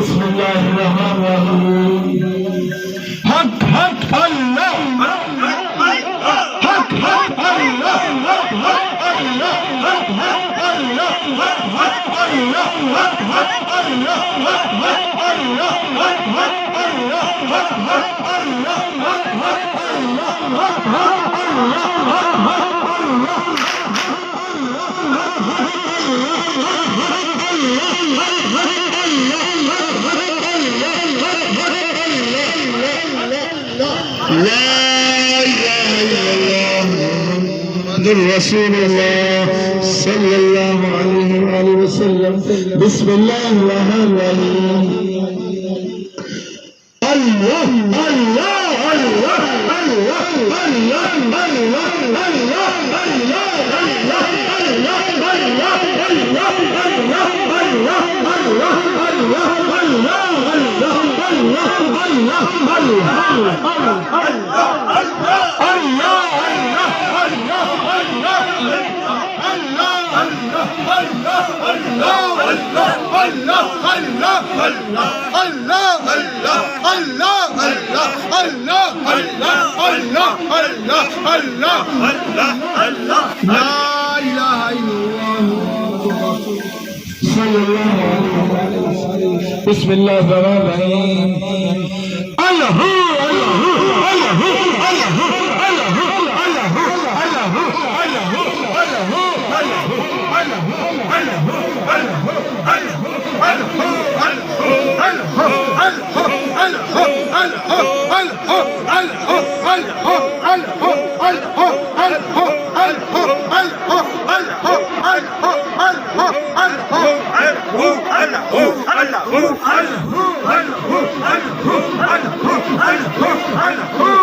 بسم الله الرحمن الرحيم حق حق الله حق حق الله حق حق الله حق حق الله حق حق الله حق حق الله حق حق الله حق حق الله حق حق الله حق حق الله حق حق الله حق لا إله إلا الله محمد رسول الله صلى الله عليه وآله وسلم بسم الله الرحمن الرحيم الله الله الله الله الله الله الله لا إله إلا الله صلى الله عليه وسلم بسم الله الرحمن الرحيم الله الله الله الله الله